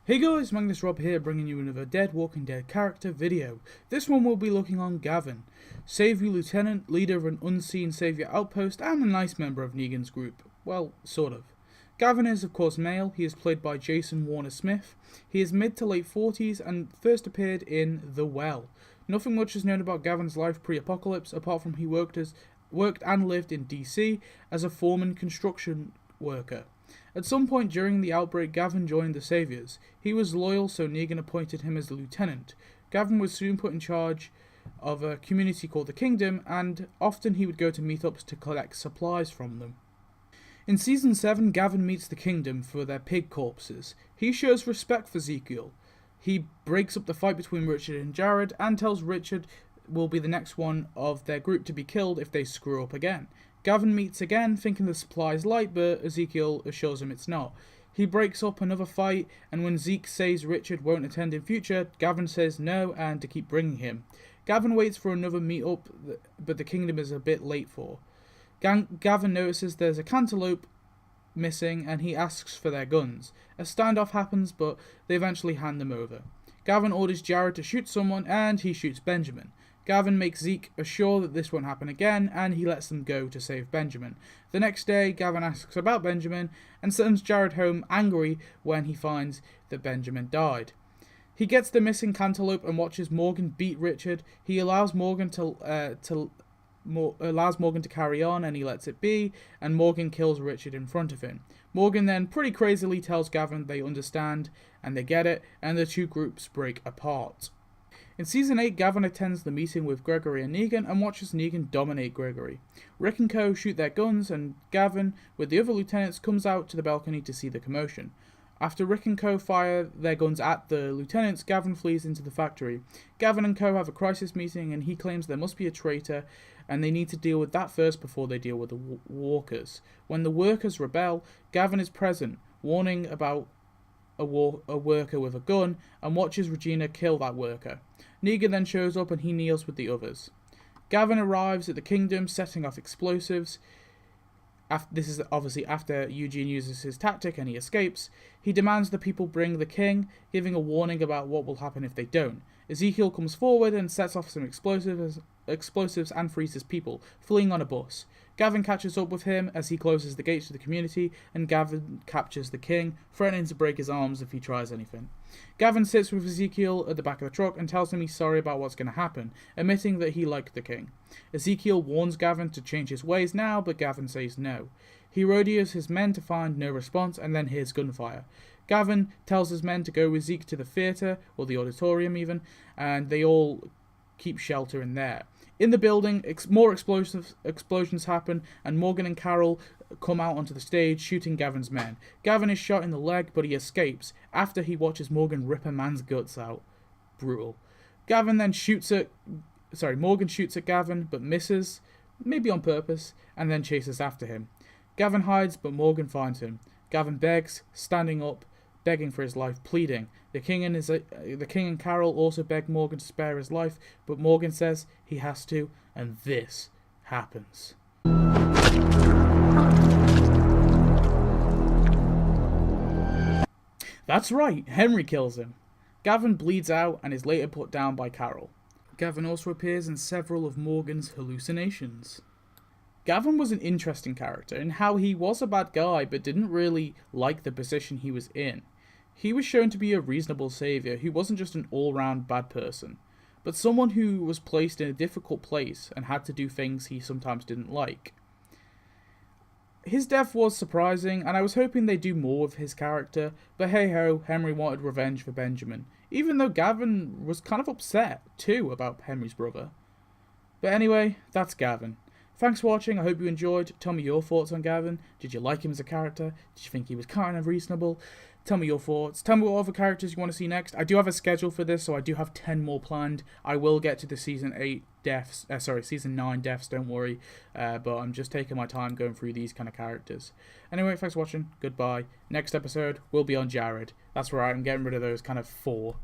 Hey guys, Magnus here, bringing you another Dead Walking Dead character video. This one will be looking on Gavin, Saviour Lieutenant, leader of an unseen Saviour outpost, and a nice member of Negan's group. Well, sort of. Gavin is of course male. He is played by Jason Warner-Smith. He is mid to late 40s and first appeared in The Well. Nothing much is known about Gavin's life pre-apocalypse, apart from he worked and lived in DC as a foreman construction worker. At some point during the outbreak, Gavin joined the Saviours. He was loyal, so Negan appointed him as the lieutenant. Gavin was soon put in charge of a community called the Kingdom, and often he would go to meetups to collect supplies from them. In Season 7, Gavin meets the Kingdom for their pig corpses. He shows respect for Ezekiel. He breaks up the fight between Richard and Jared, and tells Richard will be the next one of their group to be killed if they screw up again. Gavin meets again, thinking the supply is light, but Ezekiel assures him it's not. He breaks up another fight, and when Zeke says Richard won't attend in future, Gavin says no and to keep bringing him. Gavin waits for another meet-up, but the Kingdom is a bit late for. Gavin notices there's a cantaloupe missing, and he asks for their guns. A standoff happens, but they eventually hand them over. Gavin orders Jared to shoot someone, and he shoots Benjamin. Gavin makes Zeke assure that this won't happen again, and he lets them go to save Benjamin. The next day, Gavin asks about Benjamin, and sends Jared home angry when he finds that Benjamin died. He gets the missing cantaloupe and watches Morgan beat Richard. He allows Morgan to carry on, and he lets it be, and Morgan kills Richard in front of him. Morgan then pretty crazily tells Gavin they understand, and they get it, and the two groups break apart. In Season 8, Gavin attends the meeting with Gregory and Negan and watches Negan dominate Gregory. Rick and Co. shoot their guns, and Gavin, with the other lieutenants, comes out to the balcony to see the commotion. After Rick and Co. fire their guns at the lieutenants, Gavin flees into the factory. Gavin and Co. have a crisis meeting, and he claims there must be a traitor, and they need to deal with that first before they deal with the walkers. When the workers rebel, Gavin is present, warning about a worker with a gun, and watches Regina kill that worker. Negan then shows up and he kneels with the others. Gavin arrives at the Kingdom, setting off explosives. This is obviously after Eugene uses his tactic and he escapes. He demands the people bring the king, giving a warning about what will happen if they don't. Ezekiel comes forward and sets off some explosives and frees people, fleeing on a bus. Gavin catches up with him as he closes the gates to the community, and Gavin captures the king, threatening to break his arms if he tries anything. Gavin sits with Ezekiel at the back of the truck and tells him he's sorry about what's going to happen, admitting that he liked the king. Ezekiel warns Gavin to change his ways now, but Gavin says no. He radios his men to find no response and then hears gunfire. Gavin tells his men to go with Zeke to the theatre, or the auditorium even, and they all keep shelter in there. In the building, more explosions happen, and Morgan and Carol come out onto the stage, shooting Gavin's men. Gavin is shot in the leg, but he escapes after he watches Morgan rip a man's guts out. Brutal. Morgan shoots at Gavin, but misses, maybe on purpose, and then chases after him. Gavin hides, but Morgan finds him. Gavin begs, standing up, begging for his life, pleading. The king and Carol also beg Morgan to spare his life, but Morgan says he has to, and this happens. That's right, Henry kills him. Gavin bleeds out and is later put down by Carol. Gavin also appears in several of Morgan's hallucinations. Gavin was an interesting character in how he was a bad guy but didn't really like the position he was in. He was shown to be a reasonable saviour who wasn't just an all-round bad person, but someone who was placed in a difficult place and had to do things he sometimes didn't like. His death was surprising, and I was hoping they'd do more with his character, but hey-ho, Henry wanted revenge for Benjamin, even though Gavin was kind of upset, too, about Henry's brother. But anyway, that's Gavin. Thanks for watching, I hope you enjoyed. Tell me your thoughts on Gavin. Did you like him as a character? Did you think he was kind of reasonable? Tell me your thoughts. Tell me what other characters you want to see next. I do have a schedule for this, so I do have 10 more planned. I will get to the Season 9 deaths, don't worry. But I'm just taking my time going through these kind of characters. Anyway, thanks for watching. Goodbye. Next episode will be on Jared. That's right, I'm getting rid of those kind of 4.